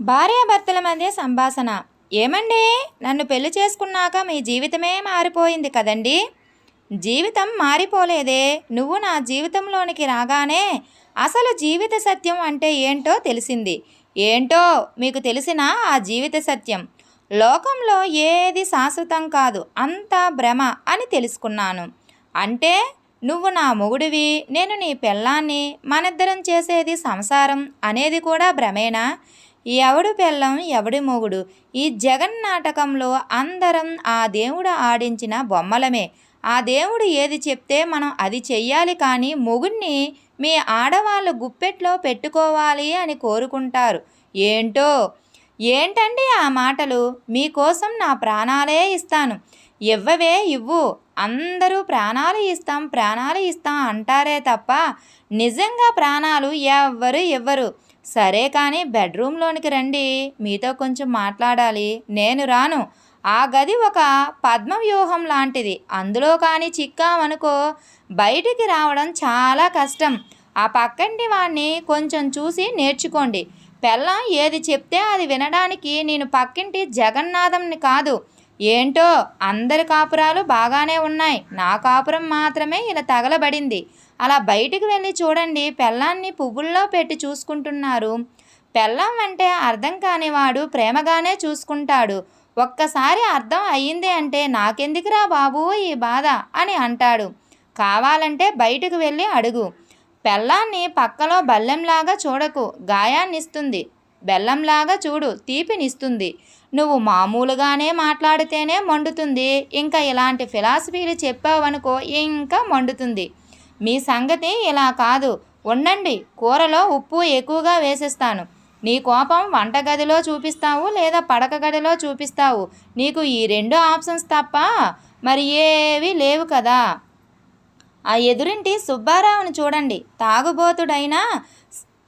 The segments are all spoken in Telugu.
భార్యాభర్తల మధ్య సంభాషణ. ఏమండి, నన్ను పెళ్లి చేసుకున్నాక మీ జీవితమే మారిపోయింది కదండి. జీవితం మారిపోలేదే. నువ్వు నా జీవితంలోనికి రాగానే అసలు జీవిత సత్యం అంటే ఏంటో తెలిసింది. ఏంటో మీకు తెలిసిన ఆ జీవిత సత్యం? లోకంలో ఏది శాశ్వతం కాదు, అంతా భ్రమ అని తెలుసుకున్నాను. అంటే నువ్వు నా మొగుడివి, నేను నీ పెళ్ళాన్ని, మనిద్దరం చేసేది సంసారం అనేది కూడా భ్రమేనా? ఎవడు పెళ్ళం ఎవడి మొగుడు? ఈ జగన్నాటకంలో అందరం ఆ దేవుడు ఆడించిన బొమ్మలమే. ఆ దేవుడు ఏది చెప్తే మనం అది చెయ్యాలి. కానీ మొగుడిని మీ ఆడవాళ్ళు గుప్పెట్లో పెట్టుకోవాలి అని కోరుకుంటారు. ఏంటండి ఆ మాటలు? మీకోసం నా ప్రాణాలే ఇస్తాను. ఇవ్వవే ఇవ్వు. అందరూ ప్రాణాలు ఇస్తాం అంటారే తప్ప నిజంగా ప్రాణాలు ఎవ్వరు ఇవ్వరు. సరే కానీ బెడ్రూమ్లోనికి రండి, మీతో కొంచెం మాట్లాడాలి. నేను రాను. ఆ గది ఒక పద్మవ్యూహం లాంటిది. అందులో కానీ చిక్కామనుకో బయటికి రావడం చాలా కష్టం. ఆ పక్కంటి వాడిని కొంచెం చూసి నేర్చుకోండి. పెళ్ళాం ఏది చెప్తే అది వినడానికి నేను పక్కింటి జగన్నాథంని కాదు. ఏంటో అందరి కాపురాలు బాగానే ఉన్నాయి, నా కాపురం మాత్రమే ఇలా తగలబడింది. అలా బయటికి వెళ్ళి చూడండి, పెళ్ళాన్ని పువ్వుల్లో పెట్టి చూసుకుంటున్నారు. పెళ్ళాం అంటే అర్థం కానివాడు ప్రేమగానే చూసుకుంటాడు. ఒక్కసారి అర్థం అయ్యింది అంటే నాకెందుకురా బాబు ఈ బాధ అని అంటాడు. కావాలంటే బయటకు వెళ్ళి అడుగు. పెళ్ళాన్ని పక్కలో బెల్లంలాగా చూడకు, గాయాన్నిస్తుంది. బెల్లంలాగా చూడు, తీపినిస్తుంది. నువ్వు మామూలుగానే మాట్లాడితేనే మండుతుంది. ఇంకా ఇలాంటి ఫిలాసఫీలు చెప్పావనుకో ఇంకా మండుతుంది. మీ సంగతి ఇలా కాదు. ఉండండి, కూరలో ఉప్పు ఎక్కువగా వేసేస్తాను. నీ కోపం వంటగదిలో చూపిస్తావు లేదా పడక గదిలో చూపిస్తావు. నీకు ఈ 2 ఆప్షన్స్ తప్ప మరి ఏవి లేవు కదా. ఆ ఎదురింటి సుబ్బారావుని చూడండి, తాగుబోతుడైనా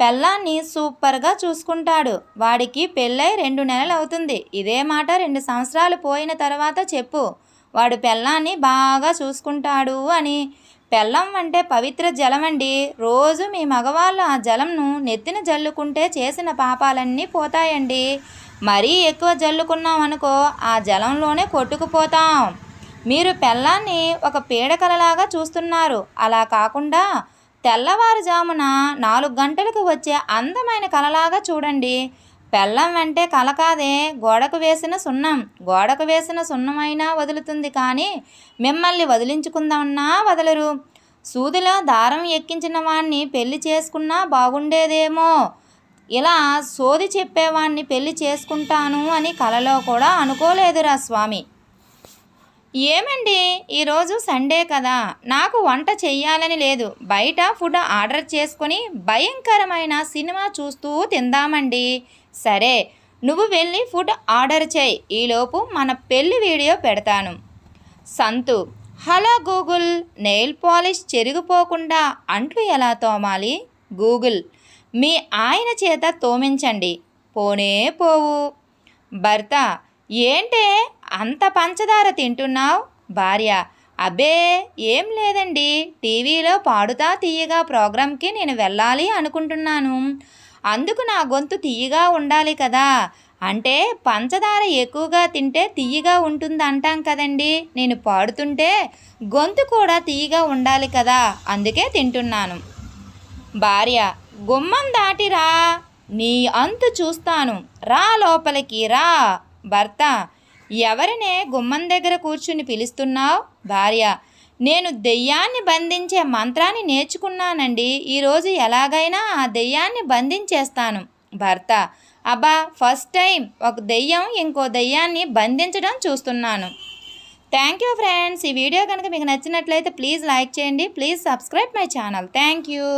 పెళ్ళాన్ని సూపర్గా చూసుకుంటాడు. వాడికి పెళ్ళై 2 నెలలు అవుతుంది. ఇదే మాట 2 సంవత్సరాలు పోయిన తర్వాత చెప్పు, వాడు పెళ్ళాన్ని బాగా చూసుకుంటాడు అని. పెళ్ళం అంటే పవిత్ర జలమండి. రోజు మీ మగవాళ్ళు ఆ జలంను నెత్తిన జల్లుకుంటే చేసిన పాపాలన్నీ పోతాయండి. మరీ ఎక్కువ జల్లుకున్నాం అనుకో ఆ జలంలోనే కొట్టుకుపోతాం. మీరు పెళ్ళాన్ని ఒక పీడకలలాగా చూస్తున్నారు. అలా కాకుండా తెల్లవారుజామున 4 గంటలకు వచ్చే అందమైన కలలాగా చూడండి. పెళ్ళం అంటే కల కాదే, గోడకు వేసిన సున్నం. గోడకు వేసిన సున్నమైనా వదులుతుంది, కానీ మిమ్మల్ని వదిలించుకుందామన్నా వదలరు. సూదిలో దారం ఎక్కించిన వాణ్ణి పెళ్లి చేసుకున్నా బాగుండేదేమో. ఇలా సోది చెప్పేవాణ్ణి పెళ్లి చేసుకుంటాను అని కలలో కూడా అనుకోలేదురా స్వామి. ఏమండి, ఈరోజు సండే కదా, నాకు వంట చెయ్యాలని లేదు. బయట ఫుడ్ ఆర్డర్ చేసుకొని భయంకరమైన సినిమా చూస్తూ తిందామండి. సరే, నువ్వు వెళ్ళి ఫుడ్ ఆర్డర్ చేయి. ఈలోపు మన పెళ్లి వీడియో పెడతాను. సంతు: హలో గూగుల్, నెయిల్ పాలిష్ చెరిగిపోకుండా అంట్లు ఎలా తోమాలి? గూగుల్: మీ ఆయన చేత తోమించండి. పోనే పోవు. భర్త: ఏంటే అంత పంచదార తింటున్నావు? భార్య: అబ్బే ఏం లేదండి, టీవీలో పాడుతా తీయగా ప్రోగ్రాంకి నేను వెళ్ళాలి అనుకుంటున్నాను. అందుకు నా గొంతు తీయగా ఉండాలి కదా. అంటే పంచదార ఎక్కువగా తింటే తీయగా ఉంటుంది అంటాం కదండి. నేను పాడుతుంటే గొంతు కూడా తీయగా ఉండాలి కదా, అందుకే తింటున్నాను. భార్య: గుమ్మం దాటిరా, నీ అంతు చూస్తాను, రా లోపలికి రా. భర్త: ఎవరినే గుమ్మం దగ్గర కూర్చుని పిలుస్తున్నావు? భార్య: నేను దెయ్యాన్ని బంధించే మంత్రాన్ని నేర్చుకున్నానండి. ఈరోజు ఎలాగైనా ఆ దెయ్యాన్ని బంధించేస్తాను. భర్త: అబ్బా, ఫస్ట్ టైం ఒక దెయ్యం ఇంకో దెయ్యాన్ని బంధించడం చూస్తున్నాను. Thank you friends. ఈ వీడియో కనుక మీకు నచ్చినట్లయితే ప్లీజ్ లైక్ చేయండి. Please subscribe my channel. Thank you.